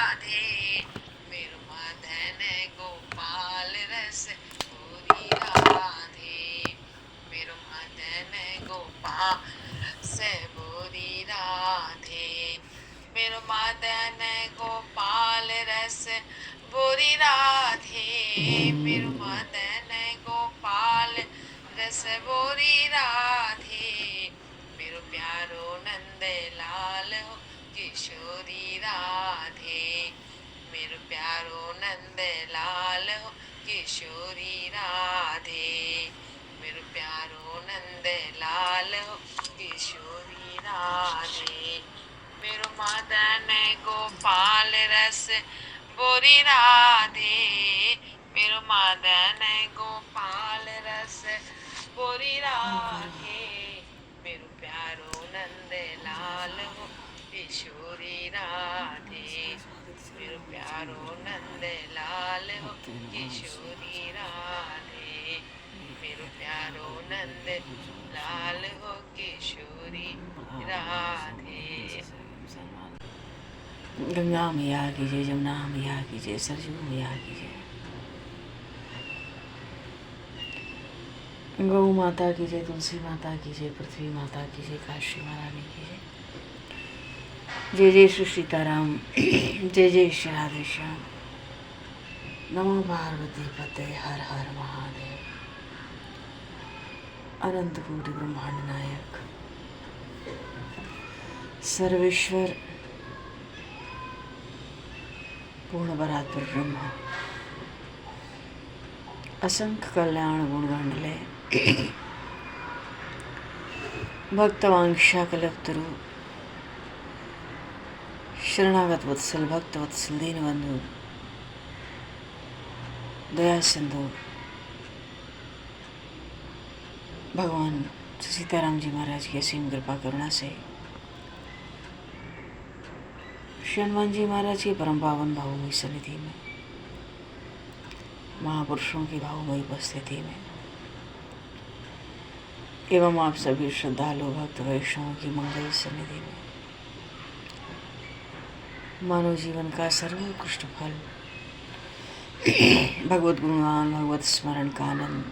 राधे मेरो मदन गोपाल रस पूरी राधे मेरो मदन गोपाल से बोरी राधे मेरो मदन गोपाल रस बोरी राधे मेरो मदन गोपाल रस बोरी राधे मेरो प्यारो नंद लाल हो किशोरी राधे मेरो प्यारो नंद लाल हो किशोरी राधे मेरो प्यारो नंद लाल हो किशोरी राधे मेरो मदन गोपाल रस बोरी राधे मेरो मदन गोपाल रस बोरी राधे मेरो प्यारो नंद लाल हो किशोरी राधे मेरो प्यारो नंद लाल हो किशोरी राधे मेरो प्यारो नंद लाल हो किशोरी राधे। गंगा मैया की जय, जमुना मैया की जय, सरजू मैया की जय, गौ माता की जय, तुलसी माता की जय, पृथ्वी माता की जय, काशी महारानी की जय। जय जय श्री सीताराम, जय जय श्री राधेश्याम। नमो पार्वती पते, हर हर महादेव। अनंत कोटि ब्रह्मांड नायक सर्वेश्वर पूर्ण परात्पर ब्रह्म असंख्य कल्याण गुण मंडले भक्तवांक्षा कल्पतरु शरणागत वत्सल भक्त वत्सल दीनबंधु दया सिंधु भगवान सीताराम जी महाराज की असीम कृपा करुणा से श्री हनुमान जी महाराज की परम पावन भावमयी सन्निधि में, महापुरुषों की भावमयी उपस्थिति में एवं आप सभी श्रद्धालु भक्त वैष्णवों की मंगल सन्निधि में मानव जीवन का सर्वोत्कृष्ट फल भगवत गुणगान, भगवत स्मरण का आनंद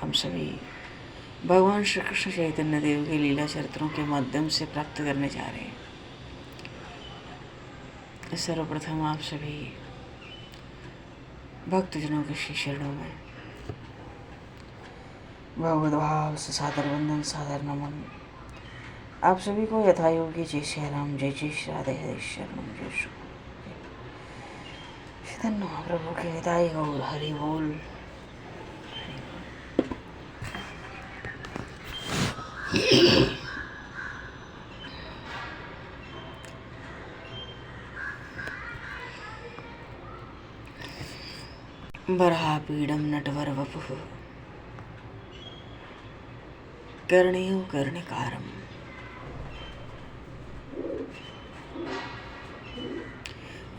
हम सभी भगवान श्री कृष्ण चैतन्य देव के लीला चरित्रों के माध्यम से प्राप्त करने जा रहे हैं। सर्वप्रथम आप सभी भक्तजनों के श्री चरणों में भगवत भाव से सादर वंदन, सादर नमन। आप सभी को यथायोग्य जय श्री राम, जय जय श्री राधे, हरे शरणम, जय श्री चैतन्य महाप्रभु के हृदय गौर हरि बोल। बरापीडम नटवर वपुः कर्णयो कर्णिकारम्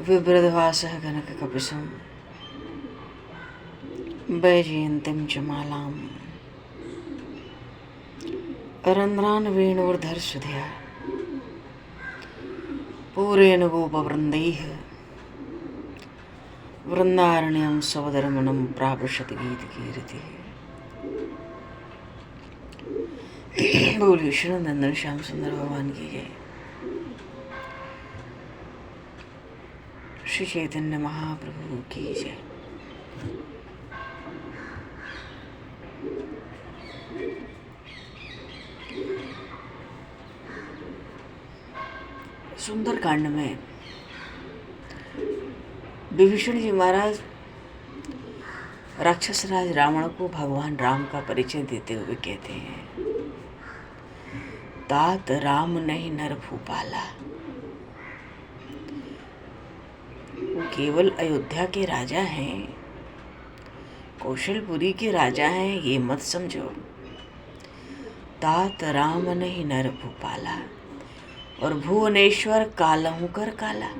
विभ्रदवासः कनककपिशं वैजयन्तीं च मालाम् रन्ध्रान् वेणुर्धरसुधया पूरेण गोपवृन्दैः वृंदारण्यम सवदरमणम प्रापशति गीतकीर्तिः। बोलिए श्री नंदन श्याम सुंदर भगवान की जय। श्री चैतन्य महाप्रभु की जय। सुंदरकांड में विभीषण जी महाराज राक्षस राज रावण को भगवान राम का परिचय देते हुए कहते हैं, तात राम नहीं नर भूपाला। वो केवल अयोध्या के राजा हैं, कौशलपुरी के राजा हैं, ये मत समझो। तात राम नहीं नर भूपाला और भुवनेश्वर कालहु कर काला।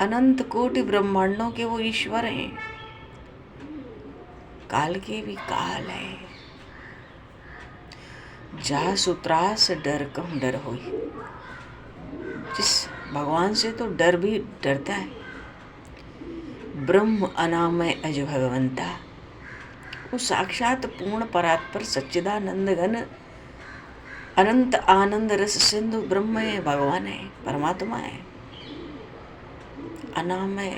अनंत कोटि ब्रह्मांडों के वो ईश्वर हैं, काल के भी काल है। जा सुत्रास डर कम डर होई। जिस भगवान से तो डर भी डरता है। ब्रह्म अनामय अज भगवंता, वो साक्षात पूर्ण परात्पर सच्चिदानंद घन अनंत आनंद रस सिंधु ब्रह्म है, भगवान है, परमात्मा है। अनामय,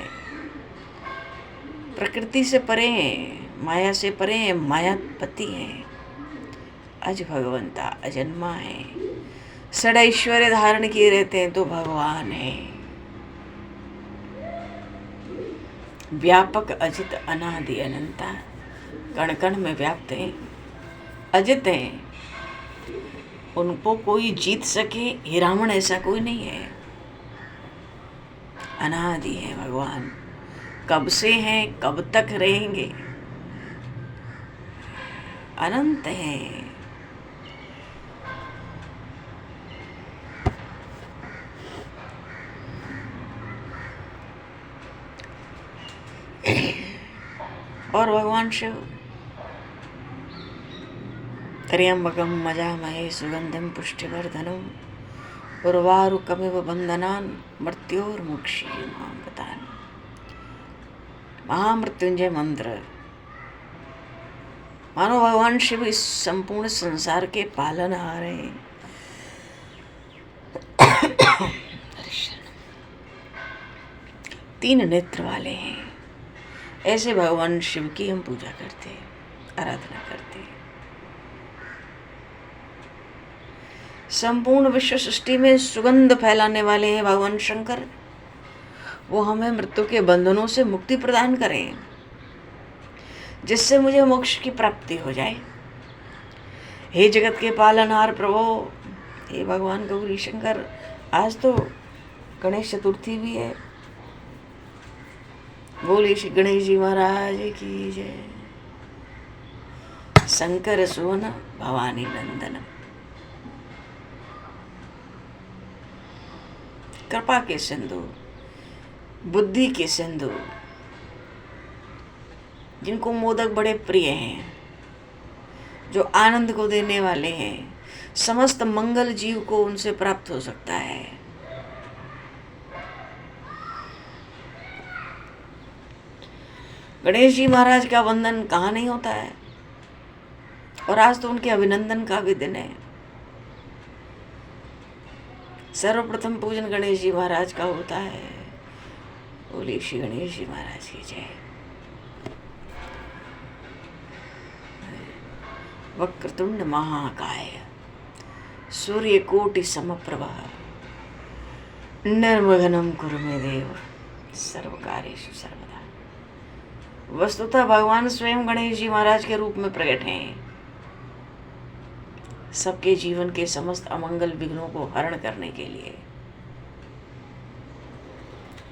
प्रकृति से परे हैं, माया से परे हैं, मायापति हैं। अज भगवंता, अजन्मा है, सदा ऐश्वर्य धारण किए रहते हैं तो भगवान है। व्यापक अजित अनादि अनंता, कण कण में व्याप्त हैं, अजित हैं, उनको कोई जीत सके हिरावण ऐसा कोई नहीं है। अनादि है भगवान, कब से हैं, कब तक रहेंगे, अनंत हैं। और भगवान शिव त्र्यंबकम मजामहे सुगंधम पुष्टिवर्धनम उर्वारुकमिव बंधनान मृत्योर्मुक्षीयमामृतान्। महामृत्युंजय मंत्र, मानो भगवान शिव इस संपूर्ण संसार के पालनहार हैं। तीन नेत्र वाले हैं। ऐसे भगवान शिव की हम पूजा करते हैं, आराधना करते हैं। संपूर्ण विश्व सृष्टि में सुगंध फैलाने वाले हैं भगवान शंकर। वो हमें मृत्यु के बंधनों से मुक्ति प्रदान करें, जिससे मुझे मोक्ष की प्राप्ति हो जाए। हे जगत के पालनहार प्रभु, हे भगवान गौरी शंकर, आज तो गणेश चतुर्थी भी है। बोले श्री गणेश जी महाराज की जय। शंकर सुवन भवानी नंदन, कृपा के सिंधु, बुद्धि के सिंधु, जिनको मोदक बड़े प्रिय हैं, जो आनंद को देने वाले हैं, समस्त मंगल जीव को उनसे प्राप्त हो सकता है। गणेश जी महाराज का वंदन कहाँ नहीं होता है, और आज तो उनके अभिनंदन का भी दिन है। सर्वप्रथम पूजन गणेश जी महाराज का होता है। बोले श्री गणेश जी महाराज की जय। वक्रतुंड महाकाय, सूर्यकोटि समप्रभा, निर्विघ्नं कुरु मे देव, सर्वकार्येषु सर्वदा। वस्तुतः भगवान स्वयं गणेश जी महाराज के रूप में प्रकट हैं, सबके जीवन के समस्त अमंगल विघ्नों को हरण करने के लिए।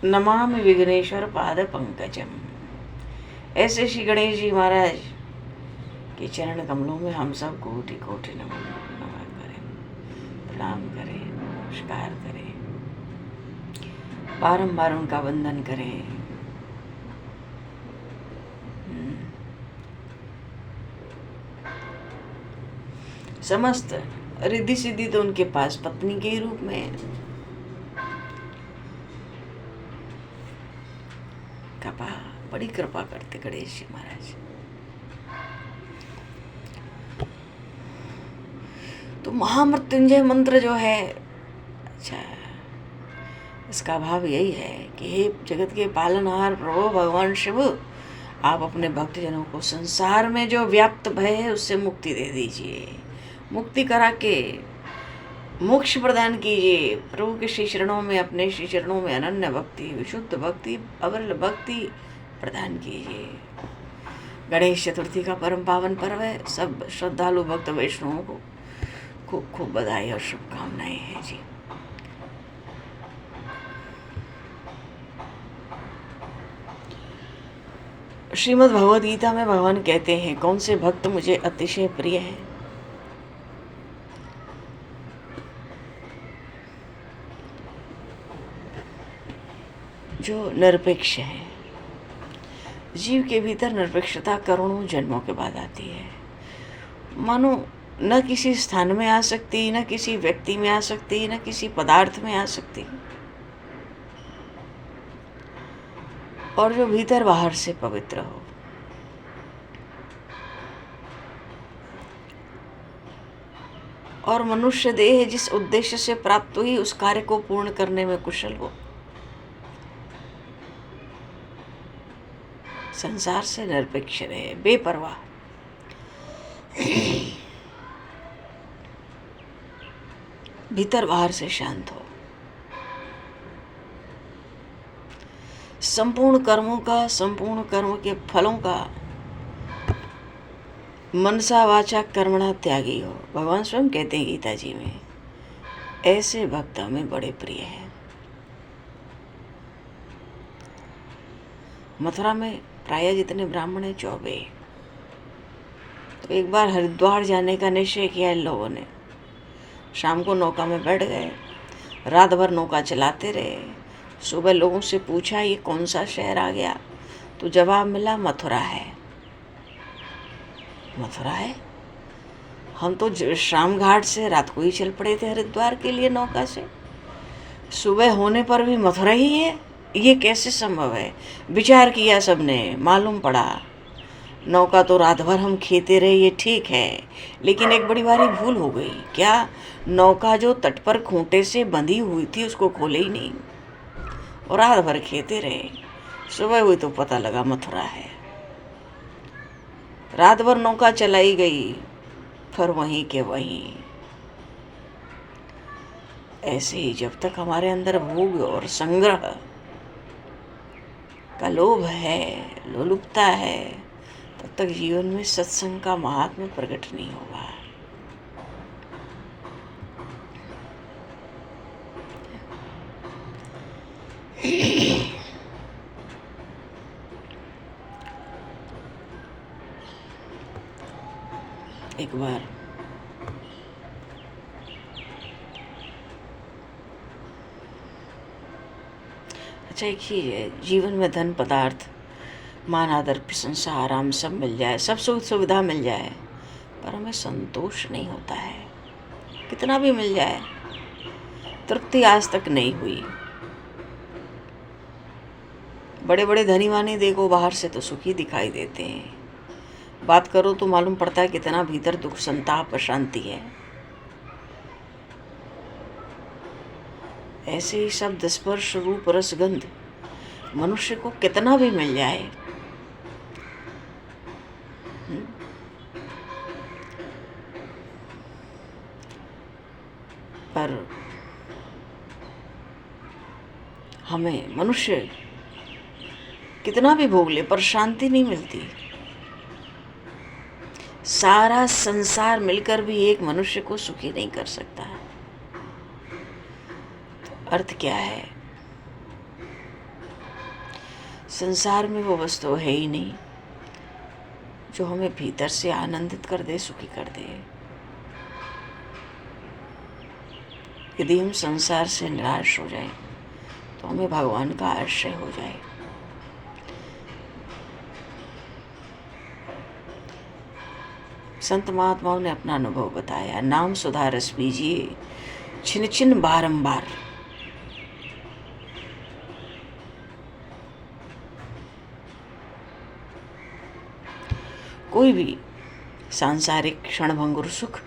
नमामि विघ्नेश्वर पाद पंकजम। ऐसे श्री गणेश जी महाराज के चरण कमलों में हम सब कोटि कोटि नमन करें, प्रणाम करें, नमस्कार करें, बारंबार उनका वंदन करें। समस्त रिद्धि सिद्धि तो उनके पास पत्नी के रूप में है। कृपा, बड़ी कृपा करते गणेश जी महाराज। तो महामृत्युंजय मंत्र जो है, अच्छा, इसका भाव यही है कि हे जगत के पालनहार प्रभु भगवान शिव, आप अपने भक्तजनों को संसार में जो व्याप्त भय है उससे मुक्ति दे दीजिए, मुक्ति करा के मोक्ष प्रदान कीजिए। प्रभु के श्री चरणों में, अपने श्री चरणों में अनन्य भक्ति, विशुद्ध भक्ति, अविरल भक्ति प्रदान कीजिए। गणेश चतुर्थी का परम पावन पर्व है। सब श्रद्धालु भक्त वैष्णवों को खूब खूब बधाई और शुभकामनाएं हैं जी। श्रीमद् भगवद गीता में भगवान कहते हैं, कौन से भक्त मुझे अतिशय प्रिय हैं? जो निरपेक्ष है। जीव के भीतर निरपेक्षता करोड़ों जन्मों के बाद आती है। मानो न किसी स्थान में आ सकती, न किसी व्यक्ति में आ सकती, न किसी पदार्थ में आ सकती, और जो भीतर बाहर से पवित्र हो। और मनुष्य देह जिस उद्देश्य से प्राप्त हुई उस कार्य को पूर्ण करने में कुशल हो। संसार से निरपेक्ष रहे, बेपरवाह। भीतर बाहर से शांत हो। संपूर्ण कर्मों का, संपूर्ण कर्म के फलों का मनसा वाचा कर्मणा त्यागी हो। भगवान स्वयं कहते हैं गीता जी में, ऐसे भक्त हमें बड़े प्रिय हैं। मथुरा में प्राय जितने ब्राह्मण हैं 24। तो एक बार हरिद्वार जाने का निश्चय किया इन लोगों ने। शाम को नौका में बैठ गए, रात भर नौका चलाते रहे। सुबह लोगों से पूछा ये कौन सा शहर आ गया, तो जवाब मिला मथुरा है। मथुरा है? हम तो शाम घाट से रात को ही चल पड़े थे हरिद्वार के लिए नौका से। सुबह होने पर भी मथुरा ही है, ये कैसे संभव है? विचार किया सबने, मालूम पड़ा नौका तो रात भर हम खेते रहे, ये ठीक है, लेकिन एक बड़ी भारी भूल हो गई। क्या? नौका जो तट पर खूंटे से बंधी हुई थी उसको खोले ही नहीं और रात भर खेते रहे। सुबह हुई तो पता लगा मथुरा है। रात भर नौका चलाई गई, फिर वहीं के वहीं। ऐसे ही जब तक हमारे अंदर भोग और संग्रह का लोभ है, लोलुपता है, तब तक जीवन में सत्संग का महात्म्य प्रकट नहीं होगा। एक बार अच्छा एक चीज है, जीवन में धन पदार्थ, मान आदर प्रशंसा आराम सब मिल जाए, सब सुख सुविधा मिल जाए, पर हमें संतोष नहीं होता है। कितना भी मिल जाए तृप्ति आज तक नहीं हुई। बड़े बड़े धनीवानी देखो बाहर से तो सुखी दिखाई देते हैं, बात करो तो मालूम पड़ता है कितना भीतर दुख संताप अशांति है। ऐसे ही शब्द स्पर्श रूप रसगंध मनुष्य को कितना भी मिल जाए, पर हमें मनुष्य कितना भी भोग ले पर शांति नहीं मिलती। सारा संसार मिलकर भी एक मनुष्य को सुखी नहीं कर सकता। अर्थ क्या है? संसार में वो वस्तु है ही नहीं जो हमें भीतर से आनंदित कर दे, सुखी कर दे। यदि हम संसार से निराश हो जाए तो हमें भगवान का आश्रय हो जाए। संत महात्माओं ने अपना अनुभव बताया। नाम सुधा रस पीजिए छिन छिन बारंबार। कोई भी सांसारिक क्षणभंगुर सुख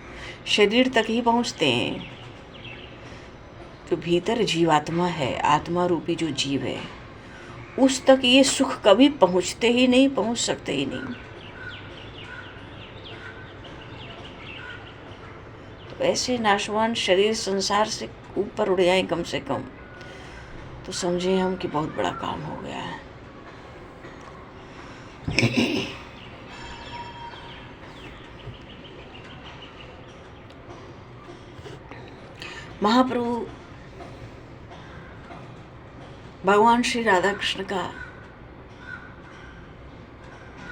शरीर तक ही पहुंचते हैं। जो भीतर जीवात्मा है, आत्मा रूपी जो जीव है, उस तक ये सुख कभी पहुंचते ही नहीं, पहुंच सकते ही नहीं। तो ऐसे नाशवान शरीर संसार से ऊपर उड़ जाए कम से कम, तो समझे हम कि बहुत बड़ा काम हो गया है। महाप्रभु भगवान श्री राधा कृष्ण का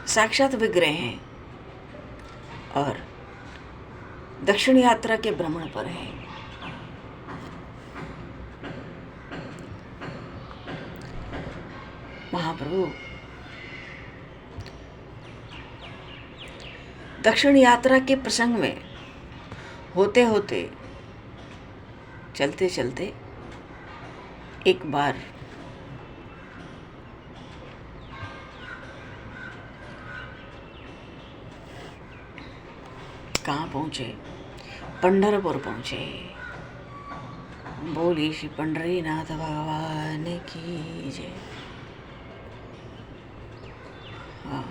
साक्षात विग्रह हैं और दक्षिण यात्रा के भ्रमण पर हैं। महाप्रभु दक्षिण यात्रा के प्रसंग में होते होते, चलते चलते एक बार कहाँ पहुँचे? पंढरपुर पहुँचे। बोली श्री पंढरीनाथ भगवान की जय। हाँ,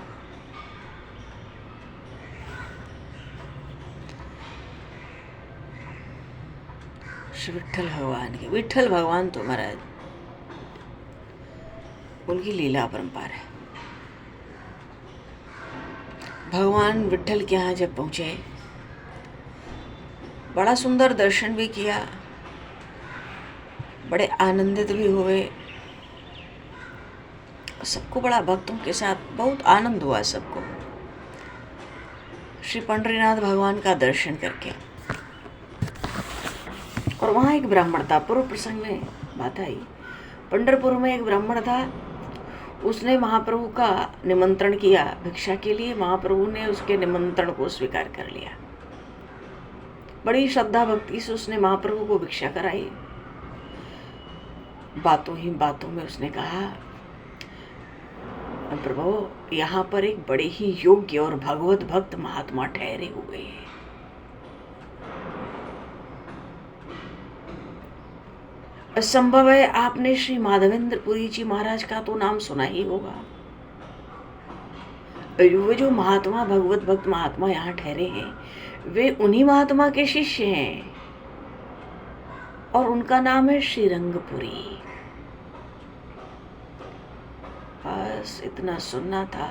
श्री विठ्ठल भगवान की। विठ्ठल भगवान तो महाराज उनकी लीला अपरंपार है। भगवान विठ्ठल के यहाँ जब पहुँचे, बड़ा सुंदर दर्शन भी किया, बड़े आनंदित भी हुए। सबको बड़ा भक्तों के साथ बहुत आनंद हुआ सबको श्री पंढरीनाथ भगवान का दर्शन करके। और वहाँ एक ब्राह्मण था। पूर्व प्रसंग में बात आई, पंढरपुर में एक ब्राह्मण था। उसने महाप्रभु का निमंत्रण किया भिक्षा के लिए। महाप्रभु ने उसके निमंत्रण को स्वीकार कर लिया। बड़ी श्रद्धा भक्ति से उसने महाप्रभु को भिक्षा कराई। बातों ही बातों में उसने कहा, प्रभु यहाँ पर एक बड़े ही योग्य और भगवत भक्त महात्मा ठहरे हुए हैं। संभव है आपने श्री माधवेंद्रपुरी जी महाराज का तो नाम सुना ही होगा। वे जो महात्मा भगवत भक्त महात्मा यहाँ ठहरे हैं, वे उन्हीं महात्मा के शिष्य हैं और उनका नाम है श्रीरंगपुरी। बस इतना सुनना था।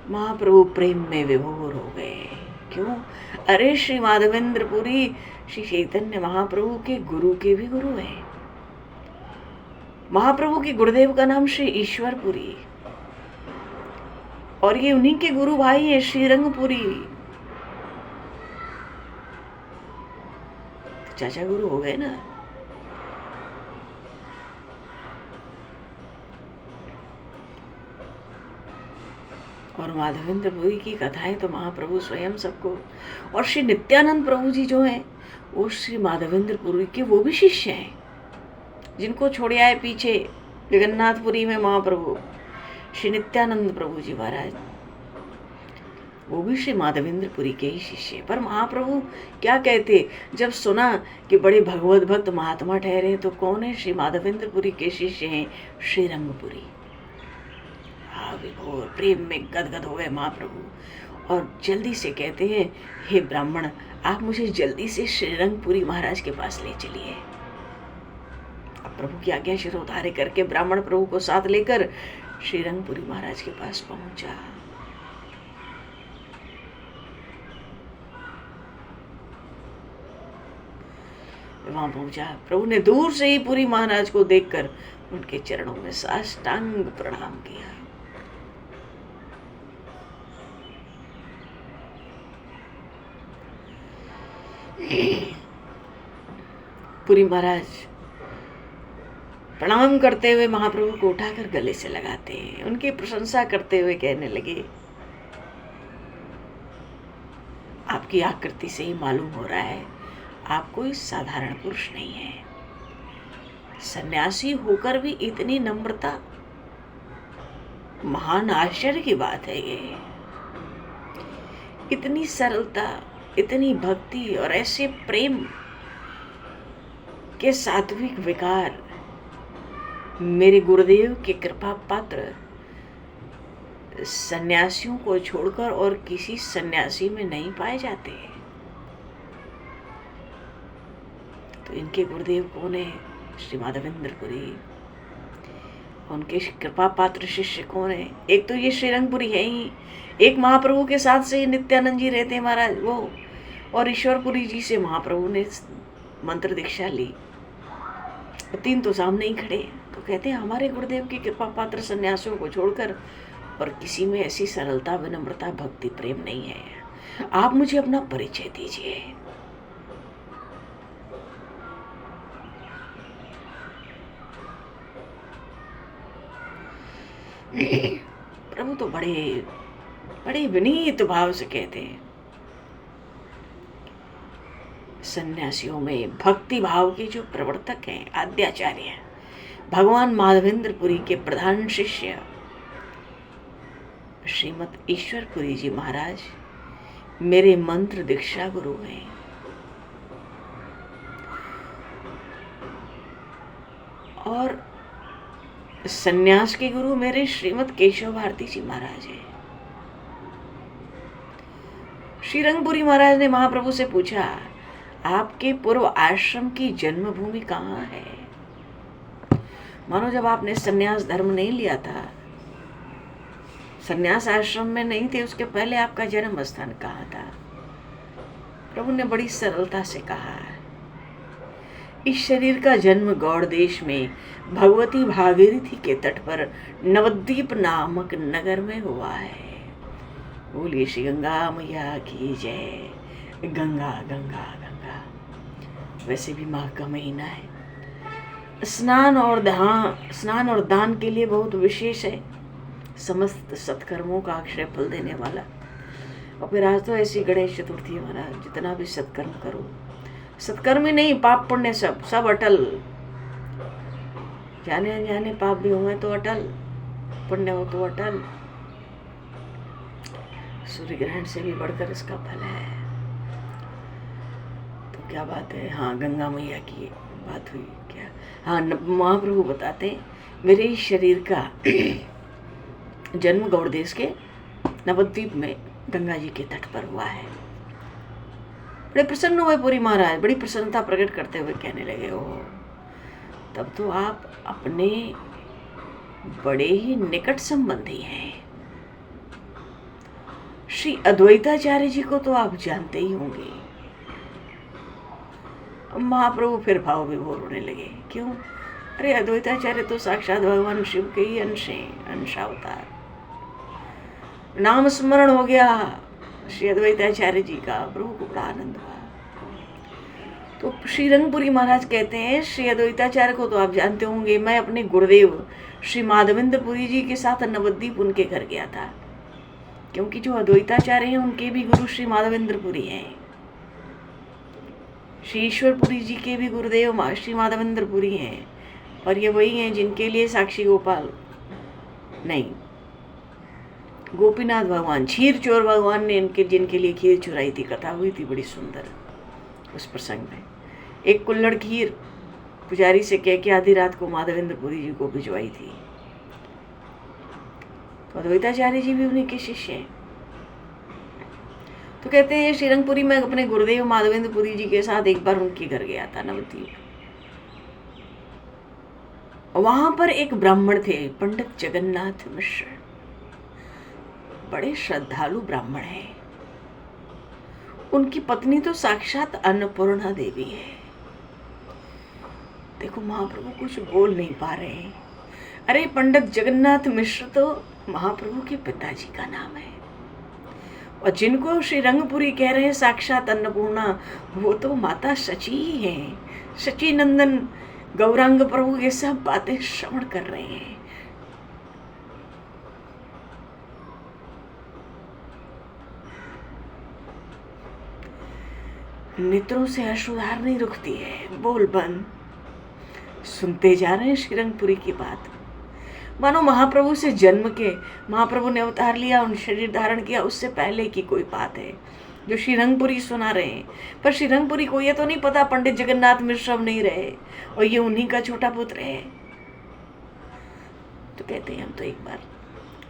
महाप्रभु प्रेम में विभोर हो गए। क्यों? अरे श्री माधवेंद्रपुरी श्री चैतन्य महाप्रभु के गुरु के भी गुरु हैं। महाप्रभु के गुरुदेव का नाम श्री ईश्वरपुरी और ये उन्हीं के गुरु भाई हैं श्रीरंगपुरी। चाचा गुरु हो गए ना। और माधवेंद्रपुरी की कथाएं तो महाप्रभु स्वयं सबको, और श्री नित्यानंद प्रभु जी जो हैं वो श्री माधवेंद्रपुरी के वो भी शिष्य हैं, जिनको छोड़े आए पीछे जगन्नाथपुरी में महाप्रभु श्री नित्यानंद प्रभु जी महाराज, वो भी श्री माधवेंद्रपुरी के ही शिष्य। पर महाप्रभु क्या कहते जब सुना कि बड़े भगवत भक्त महात्मा ठहरे, तो कौन है? श्री माधवेंद्रपुरी के शिष्य हैं श्रीरंगपुरी। विभोर प्रेम में गदगद हो गए महाप्रभु और जल्दी से कहते हैं, हे ब्राह्मण, आप मुझे जल्दी से श्रीरंगपुरी महाराज के पास ले चलिए। अब प्रभु की आज्ञा शिरोधार्य करके ब्राह्मण प्रभु को साथ लेकर श्रीरंगपुरी महाराज के पास पहुंचा। वहां पहुंचा, प्रभु ने दूर से ही पुरी महाराज को देखकर उनके चरणों में साष्टांग प्रणाम किया। पुरी महाराज प्रणाम करते हुए महाप्रभु को उठाकर गले से लगाते हैं। उनकी प्रशंसा करते हुए कहने लगे, आपकी आकृति से ही मालूम हो रहा है आप कोई साधारण पुरुष नहीं है। सन्यासी होकर भी इतनी नम्रता, महान आश्चर्य की बात है ये। इतनी सरलता, इतनी भक्ति और ऐसे प्रेम के सात्विक विकार मेरे गुरुदेव के कृपा पात्र सन्यासियों को छोड़कर और किसी सन्यासी में नहीं पाए जाते। तो इनके गुरुदेव कौन है? श्री माधवेंद्रपुरी। उनके कृपा पात्र शिष्य कौन है? एक तो ये श्रीरंगपुरी है ही, एक महाप्रभु के साथ से नित्यानंद जी रहते हैं महाराज वो, और ईश्वरपुरी जी से महाप्रभु ने मंत्र दीक्षा ली। तीन तो सामने ही खड़े। तो कहते हैं हमारे गुरुदेव की कृपा पात्र सन्यासियों को छोड़कर और किसी में ऐसी सरलता, विनम्रता, भक्ति, प्रेम नहीं है। आप मुझे अपना परिचय दीजिए। प्रभु तो बड़े बड़े विनीत भाव से कहते हैं। सन्यासियों में भक्ति भाव के जो प्रवर्तक हैं, आद्याचार्य, भगवान माधवेंद्रपुरी के प्रधान शिष्य श्रीमद ईश्वरपुरी जी महाराज मेरे मंत्र दीक्षा गुरु हैं। और सन्यास के गुरु मेरे श्रीमद केशव भारती जी महाराज हैं। श्री रंगपुरी महाराज ने महाप्रभु से पूछा, आपके पूर्व आश्रम की जन्मभूमि कहाँ है? मानो जब आपने सन्यास धर्म नहीं लिया था, सन्यास आश्रम में नहीं थे, उसके पहले आपका जन्म स्थान कहाँ था? प्रभु ने बड़ी सरलता से कहा, इस शरीर का जन्म गौड़ देश में भगवती भागीरथी के तट पर नवद्वीप नामक नगर में हुआ है। बोलिए श्री गंगा मैया की जय। गंगा गंगा गंगा। वैसे भी माघ का महीना है, स्नान और दान के लिए बहुत विशेष है, समस्त सत्कर्मों का अक्षय फल देने वाला। और फिर आज तो ऐसी गणेश चतुर्थी है महाराज, जितना भी सत्कर्म करो, सत्कर्म ही नहीं, पाप पुण्य सब अटल। जाने अनजाने पाप भी हुए तो अटल, पुण्य हो तो अटल। सूर्य ग्रहण से भी बढ़कर इसका फल है। तो क्या बात है। हाँ, गंगा मैया की बात हुई क्या? हाँ, महाप्रभु बताते मेरे इस शरीर का जन्म गौड़ देश के नवद्वीप में गंगा जी के तट पर हुआ है। बड़े प्रसन्न हुए पुरी महाराज, बड़ी प्रसन्नता प्रकट करते हुए कहने लगे, ओ तब तो आप अपने बड़े ही निकट संबंधी हैं। श्री अद्वैताचार्य जी को तो आप जानते ही होंगे। महाप्रभु फिर भाव विभोर होने लगे। क्यों? अरे अद्वैताचार्य तो साक्षात भगवान शिव के ही अंश हैं, अंशावतार। नाम स्मरण हो गया श्री अद्वैताचार्य जी का, प्रभु को बड़ा आनंद हुआ। तो श्री रंगपुरी महाराज कहते हैं, श्री अद्वैताचार्य को तो आप जानते होंगे, मैं अपने गुरुदेव श्री माधवेंद्रपुरी जी के साथ नवद्वीप उनके घर गया था, क्योंकि जो अद्वैताचार्य हैं उनके भी गुरु श्री माधवेंद्रपुरी हैं। श्री ईश्वरपुरी जी के भी गुरुदेव श्री माधवेंद्रपुरी हैं, और ये वही हैं जिनके लिए साक्षी गोपाल नहीं, गोपीनाथ भगवान, क्षीर चोर भगवान ने इनके जिनके लिए खीर चुराई थी। कथा हुई थी बड़ी सुंदर उस प्रसंग में। एक कुल्हड़ खीर पुजारी से कह के आधी रात को माधवेंद्रपुरी जी को भिजवाई थी। तो अद्वैताचार्य जी भी उन्हीं के शिष्य हैं। तो कहते हैं श्रीरंगपुरी में अपने गुरुदेव माधवेंद्रपुरी जी के साथ एक बार उनके घर गया था नवद्वीप। वहां पर एक ब्राह्मण थे, पंडित जगन्नाथ मिश्र, बड़े श्रद्धालु ब्राह्मण हैं। उनकी पत्नी तो साक्षात अन्नपूर्णा देवी है। देखो महाप्रभु कुछ बोल नहीं पा रहे हैं। अरे पंडित जगन्नाथ मिश्र तो महाप्रभु के पिताजी का नाम है, और जिनको श्री रंगपुरी कह रहे हैं साक्षात अन्नपूर्णा, वो तो माता सची ही हैं। सची नंदन गौरांग प्रभु ये सब बातें श्रवण कर रहे हैं। नेत्रों से अश्रुधार नहीं रुकती है, बोल बंद। सुनते जा रहे हैं श्रीरंगपुरी की बात। मानो महाप्रभु से जन्म के, महाप्रभु ने अवतार लिया, उन शरीर धारण किया, उससे पहले की कोई बात है जो श्रीरंगपुरी सुना रहे हैं। पर श्रीरंगपुरी को ये तो नहीं पता पंडित जगन्नाथ मिश्र अब नहीं रहे और ये उन्हीं का छोटा पुत्र है। तो कहते हैं हम तो एक बार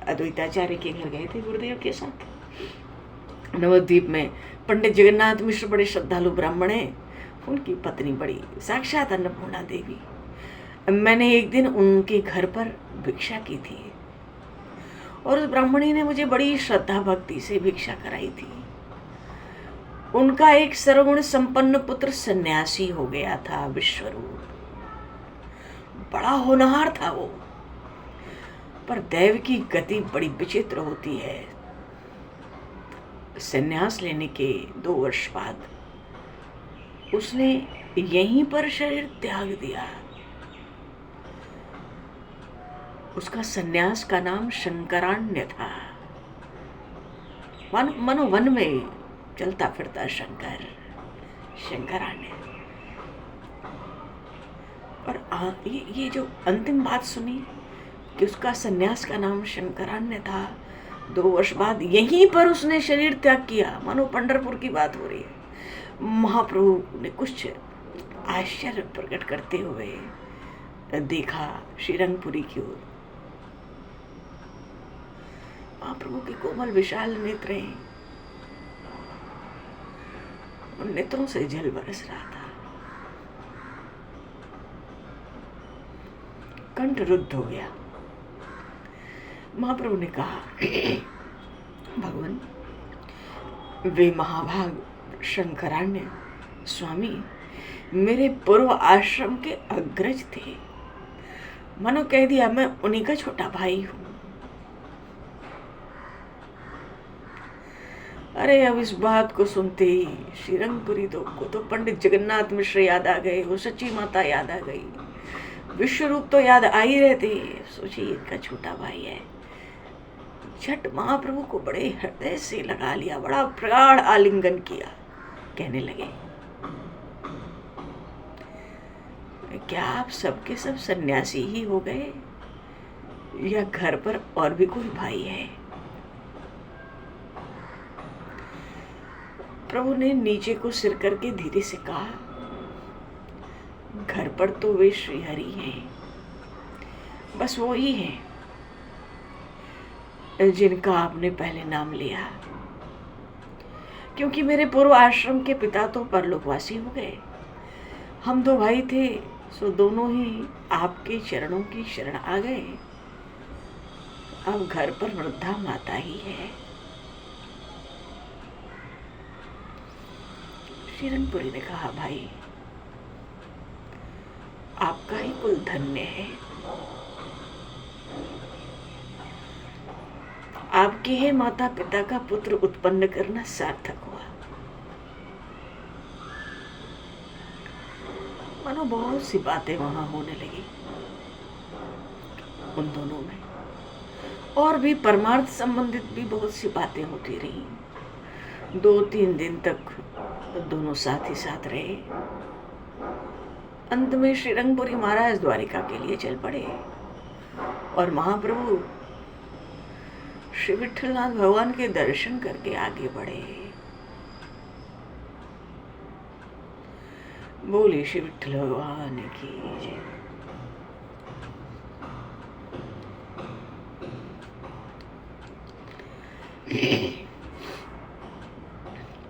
अद्वैताचार्य के घर गए थे गुरुदेव के साथ नवद्वीप में। पंडित जगन्नाथ मिश्र बड़े श्रद्धालु ब्राह्मण हैं, उनकी पत्नी बड़ी साक्षात अन्नपूर्णा देवी। मैंने एक दिन उनके घर पर भिक्षा की थी और उस ब्राह्मणी ने मुझे बड़ी श्रद्धा भक्ति से भिक्षा कराई थी। उनका एक सर्वगुण संपन्न पुत्र सन्यासी हो गया था, विश्वरूप, बड़ा होनहार था वो। पर दैव की गति बड़ी विचित्र होती है। सन्यास लेने के 2 वर्ष बाद उसने यहीं पर शरीर त्याग दिया। उसका सन्यास का नाम शंकराण्य था। मनोवन में चलता फिरता शंकरान्य। और ये जो अंतिम बात सुनी कि उसका सन्यास का नाम शंकरान्य था, 2 वर्ष बाद यहीं पर उसने शरीर त्याग किया। मानो पंढरपुर की बात हो रही है। महाप्रभु ने कुछ आश्चर्य प्रकट करते हुए देखा श्रीरंगपुरी की ओर। महाप्रभु के कोमल विशाल नेत्र, उन नेत्रों से जल बरस रहा था। कंठ रुद्ध हो गया। महाप्रभु ने कहा, भगवान, वे महाभाग शंकरान्य स्वामी मेरे पूर्व आश्रम के अग्रज थे। मनो कह दिया मैं उन्हीं का छोटा भाई हूं। अरे अब इस बात को सुनते ही श्रीरंगपुरी को तो पंडित जगन्नाथ मिश्र याद आ गए, वो सच्ची माता याद आ गई, विश्वरूप तो याद आ ही रहते। सोचिए इनका छोटा भाई है। झट महाप्रभु को बड़े हृदय से लगा लिया, बड़ा प्रगाढ़ आलिंगन किया। कहने लगे, क्या आप सबके सब सन्यासी ही हो गए या घर पर और भी कोई भाई है? प्रभु ने नीचे को सिर करके धीरे से कहा, घर पर तो वे श्रीहरि हैं, बस वो ही हैं जिनका आपने पहले नाम लिया। क्योंकि मेरे पूर्व आश्रम के पिता तो परलोकवासी हो गए, हम 2 भाई थे, सो दोनों ही आपके चरणों की शरण आ गए। अब घर पर वृद्धा माता ही है। श्रीरंगपुरी ने कहा, भाई आपका ही कुल धन्य है, आपके ही माता पिता का पुत्र उत्पन्न करना सार्थक हुआ। मानो बहुत सी बातें वहां होने लगी उन दोनों में, और भी परमार्थ संबंधित भी बहुत सी बातें होती रही। 2-3 दिन तक दोनों साथ ही साथ रहे। अंत में श्रीरंगपुरी महाराज द्वारिका के लिए चल पड़े और महाप्रभु श्री विठलनाथ भगवान के दर्शन करके आगे बढ़े। बोले श्री विठल भगवान की जय।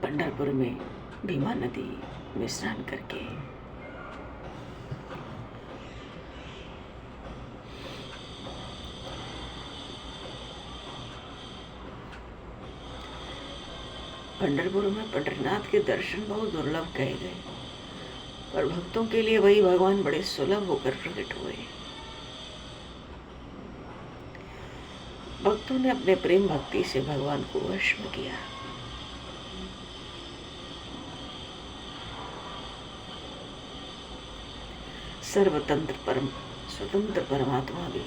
पंढरपुर में भीमा नदी में स्नान करके पंढरपुर में पंढरीनाथ के दर्शन बहुत दुर्लभ कहे गए, पर भक्तों के लिए वही भगवान बड़े सुलभ होकर प्रकट हुए। भक्तों ने अपने प्रेम भक्ति से भगवान को वश में किया। सर्वतंत्र परम स्वतंत्र परमात्मा भी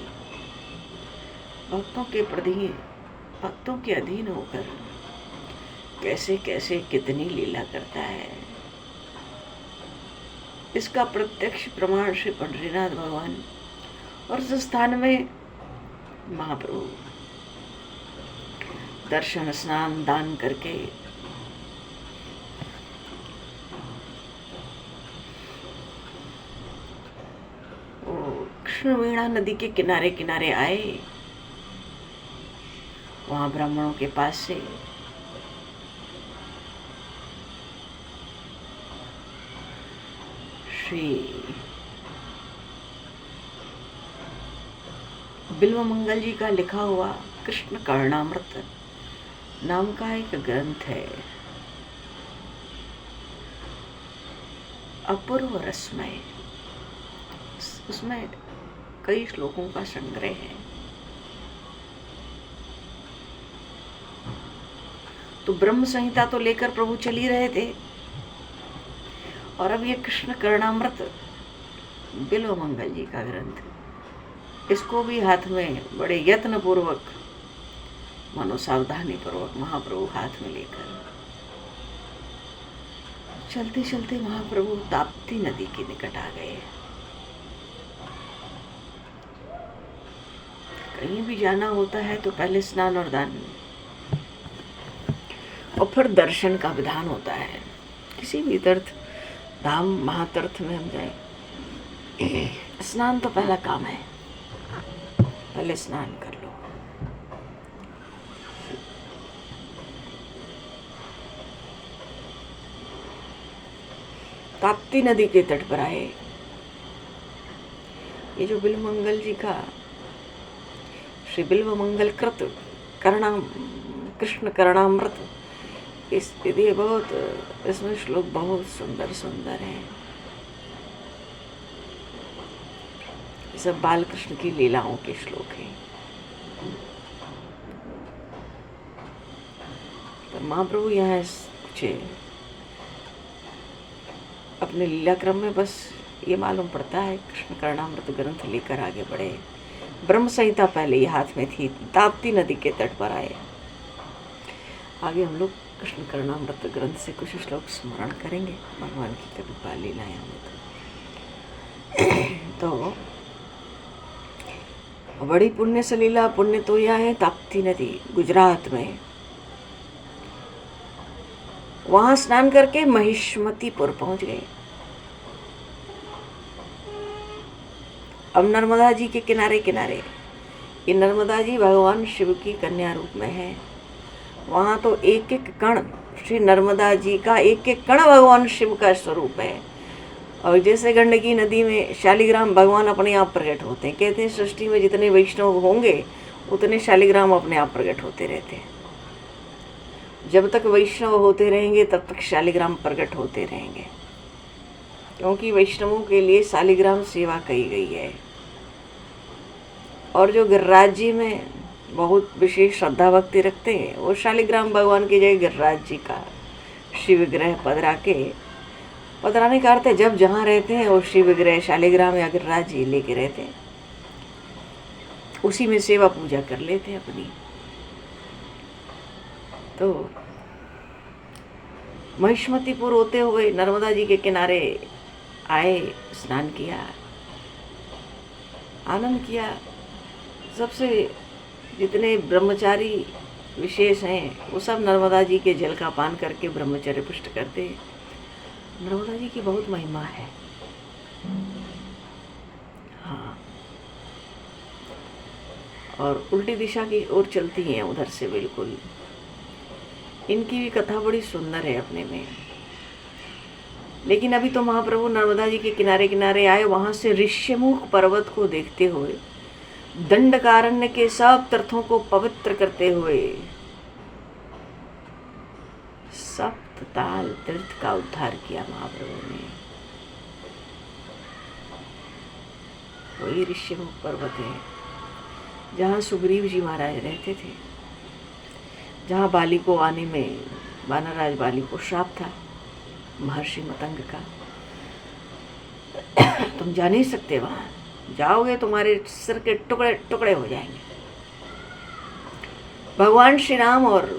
भक्तों के अधीन होकर कैसे कैसे कितनी लीला करता है, इसका प्रत्यक्ष प्रमाण श्री पंढरीनाथ भगवान और उस स्थान में महाप्रभु दर्शन स्नान दान करके कृष्णवेणा नदी के किनारे किनारे आए। वहां ब्राह्मणों के पास से श्री बिल्व मंगल जी का लिखा हुआ कृष्ण कर्णामृत नाम का एक ग्रंथ है। अपूर्व रसमय, उसमें कई श्लोकों का संग्रह है। तो ब्रह्म संहिता तो लेकर प्रभु चल ही रहे थे, और अब ये कृष्ण कर्णामृत बिल्व मंगल जी का ग्रंथ, इसको भी हाथ में बड़े यत्न पूर्वक मानो सावधानी पूर्वक महाप्रभु हाथ में लेकर चलते चलते महाप्रभु ताप्ती नदी के निकट आ गए। कहीं भी जाना होता है तो पहले स्नान और दान और फिर दर्शन का विधान होता है। किसी भी तीर्थ धाम महातीर्थ में हम जाए, स्नान तो पहला काम है, पहले स्नान कर लो। ताप्ती नदी के तट पर आए। ये जो बिल्वमंगल जी का श्री बिल्वमंगल कृत कृष्ण करणामृत, इस ये बहुत, इसमें श्लोक बहुत सुंदर सुंदर है। ये सब बाल कृष्ण की लीलाओं के श्लोक हैं। तो महाप्रभु यहाँ कुछ अपने लीला क्रम में बस ये मालूम पड़ता है, कृष्ण करणामृत ग्रंथ लेकर आगे बढ़े। ब्रह्म संहिता पहले ही हाथ में थी, ताप्ती नदी के तट पर आए। आगे हम लोग कृष्ण करणामृत ग्रंथ से कुछ श्लोक स्मरण करेंगे, भगवान की कभी बाल लीलाएं हमें तो बड़ी पुण्य सलीला, पुण्य तो यह है ताप्ती नदी गुजरात में। वहां स्नान करके महिष्मतीपुर पहुंच गए। अब नर्मदा जी के किनारे किनारे, ये नर्मदा जी भगवान शिव की कन्या रूप में है। वहां तो एक एक कण श्री नर्मदा जी का, एक एक कण भगवान शिव का स्वरूप है। और जैसे गंडकी नदी में शालिग्राम भगवान अपने आप प्रकट होते हैं। कहते हैं सृष्टि में जितने वैष्णव होंगे उतने शालिग्राम अपने आप प्रकट होते रहते हैं। जब तक वैष्णव होते रहेंगे तब तक शालिग्राम प्रकट होते रहेंगे, क्योंकि वैष्णवों के लिए शालिग्राम सेवा कही गई है। और जो गिरिराज जी में बहुत विशेष श्रद्धा भक्ति रखते हैं, वो शालिग्राम भगवान की जगह गिरिराज जी का शिव विग्रह पधराने का अर्थ है जब जहाँ रहते हैं वो शिव विग्रह शालिग्राम या गिरिराज जी लेके रहते हैं, उसी में सेवा पूजा कर लेते हैं अपनी। तो महिष्मतीपुर होते हुए नर्मदा जी के किनारे आए, स्नान किया, आनंद किया। सबसे जितने ब्रह्मचारी विशेष हैं वो सब नर्मदा जी के जल का पान करके ब्रह्मचर्य पुष्ट करते। नर्मदा जी की बहुत महिमा है। हाँ, और उल्टी दिशा की ओर चलती हैं उधर से बिल्कुल। इनकी भी कथा बड़ी सुंदर है अपने में। लेकिन अभी तो महाप्रभु नर्मदा जी के किनारे किनारे आए। वहां से ऋष्यमुख पर्वत को देखते हुए, दंडकारण्य के सब तीर्थों को पवित्र करते हुए सप्तताल तीर्थ का उद्धार किया महाप्रभु ने। वही ऋष्यमुख पर्वत है जहाँ सुग्रीव जी महाराज रहते थे, जहाँ बाली को आने में वानरराज बाली को श्राप था महर्षि मतंग का। तुम जा नहीं सकते, वहां जाओगे तुम्हारे सिर के टुकड़े टुकड़े हो जाएंगे। भगवान श्री राम और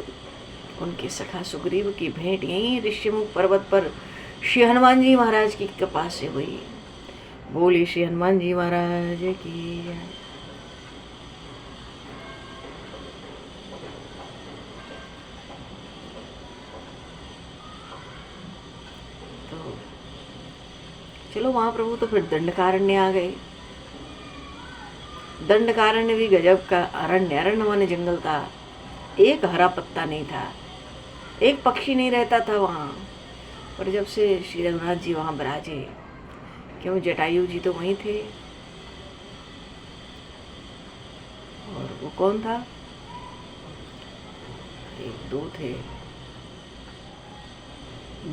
उनके सखा सुग्रीव की भेंट यहीं ऋष्यमुख पर्वत पर श्री हनुमान जी महाराज की कृपा से हुई। बोली श्री हनुमान जी महाराज की जय। तो चलो महाप्रभु तो फिर दंडकारण्य आ गए। दंडकारण्य भी गजब का अरण्य, अरण्य माने जंगल था। एक हरा पत्ता नहीं था, एक पक्षी नहीं रहता था वहाँ। पर जब से श्री रघुनाथ जी वहाँ विराजे, क्यों जटायु जी तो वहीं थे। और वो कौन था? एक दो थे,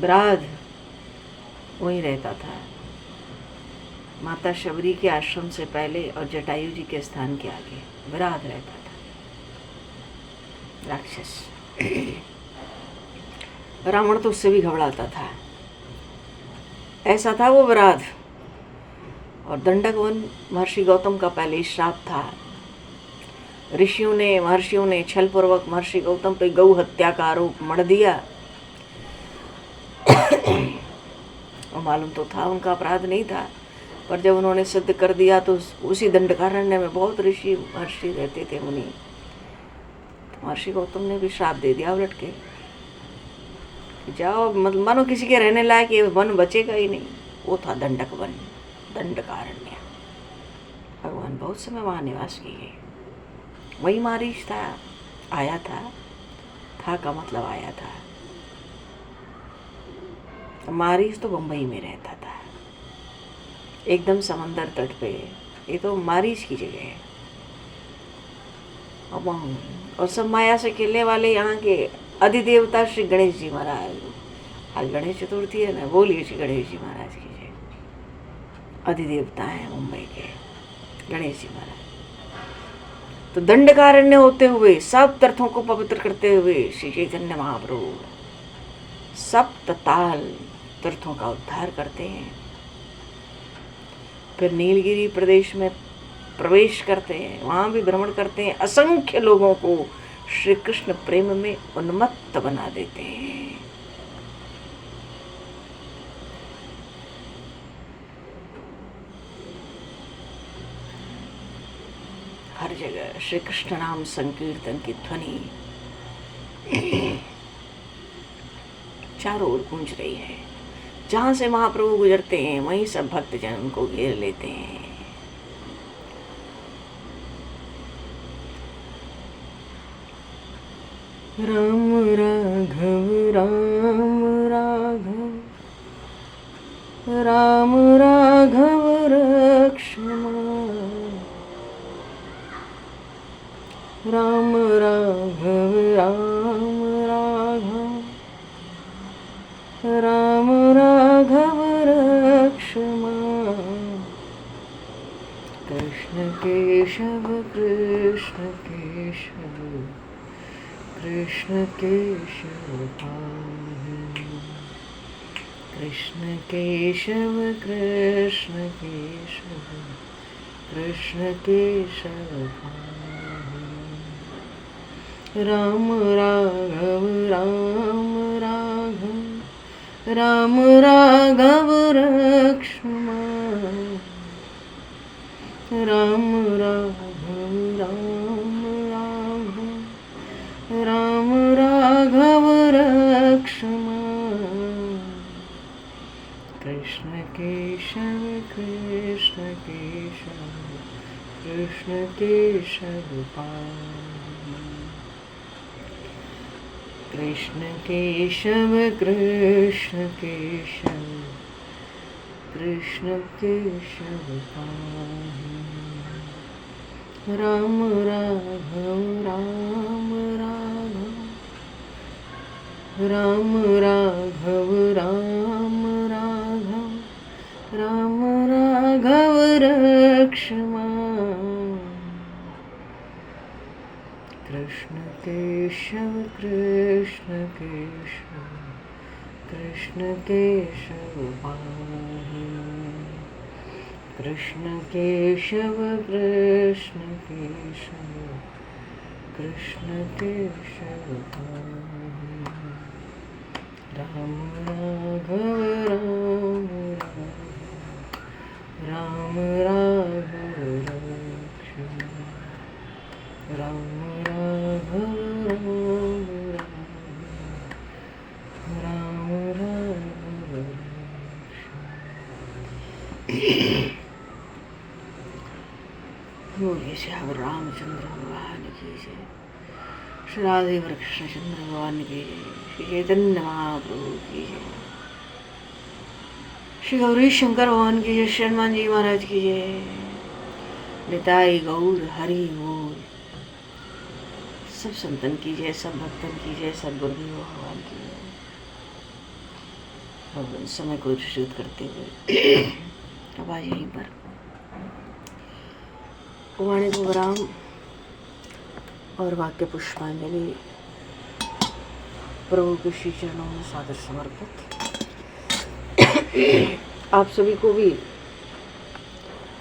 ब्राध वहीं रहता था, माता शबरी के आश्रम से पहले और जटायु जी के स्थान के आगे विराध रहता था, राक्षस। रावण तो उससे भी घबराता था, ऐसा था वो विराध। और दंडक वन महर्षि गौतम का पहले श्राप था। ऋषियों ने, महर्षियों ने छलपूर्वक महर्षि गौतम पे गौ हत्या का आरोप मढ़ दिया। और मालूम तो था उनका अपराध नहीं था, पर जब उन्होंने सिद्ध कर दिया तो उसी दंडकारण्य में बहुत ऋषि महर्षि रहते थे, मुनि। तो महर्षि गौतम ने भी श्राप दे दिया उलट के, जाओ मतलब मानो किसी के रहने लायक ये वन बचेगा ही नहीं। वो था दंडक वन, दंडकारण्य। भगवान बहुत समय वहाँ निवास किए। वही मारीच था, आया था का मतलब आया था। मारीच तो बम्बई में रहता था, एकदम समंदर तट पे। ये तो मारीच की जगह है। और सब माया से खेलने वाले यहाँ के अधिदेवता श्री गणेश जी महाराज। आज गणेश चतुर्थी है ना, बोलिए श्री गणेश जी महाराज की जय। अधिदेवता है मुंबई के गणेश जी महाराज। तो दंडकारण्य होते हुए सब तीर्थों को पवित्र करते हुए श्री चैतन्य महाप्रभु सप्त ताल तीर्थों का उद्धार करते हैं। फिर नीलगिरी प्रदेश में प्रवेश करते हैं, वहाँ भी भ्रमण करते हैं, असंख्य लोगों को श्री कृष्ण प्रेम में उन्मत्त बना देते हैं। हर जगह श्री कृष्ण नाम संकीर्तन की ध्वनि चारों ओर गूंज रही है। जहाँ से महाप्रभु गुजरते हैं वहीं सब भक्तजन उनको घेर लेते हैं। राम राघव राम राघव राम राघव रक्षमान, राम राघव राम राघव राम राघव रक्षमान। कृष्ण केशव कृष्ण केशव कृष्ण केशव पाहि, कृष्ण केशव कृष्ण केशव कृष्ण केशव पाहि। राम राघव राम राघव राम राघव रक्षमान, राम राघव राम राघव राम राघव रक्षमान। कृष्ण केशव कृष्ण केशव कृष्ण केशव पाहि, कृष्ण केशव कृष्ण केशव कृष्ण केशव पाहि। राम राघव राम राघव राम राघव राम राघव राम राघव रक्षमान। कृष्ण केशव कृष्ण केशव कृष्ण केशव पाहि, कृष्ण केशव कृष्ण केशव कृष्ण केशव पाहि। राम राघव राम राम राघव रक्षमान, राम राघव राम राघव रक्षमान। बोलिए श्याम रामचंद्र भगवान की जय, श्री राधे कृष्णचंद्र भगवान की जय, श्री चैतन्य महाप्रभु की जय, श्री गौरी शंकर भगवान की जय, श्री हनुमान जी महाराज की जय। निताई गौर हरि बोल। सब संतन की जय, सब भक्तन की जय, सब गुरुदेव भगवान की जय। अब समय को शुद्ध करते हुए अब आज यहीं पर वाणी को विराम और वाक्य पुष्पांजलि प्रभु के श्री चरणों में सादर समर्पित। आप सभी को भी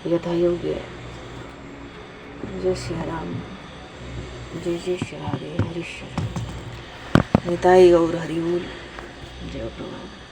यथा योग्य जय सिया राम, जय जय श्री राधे हरीश्वर निताई गौर हरि बोल जय प्रभु।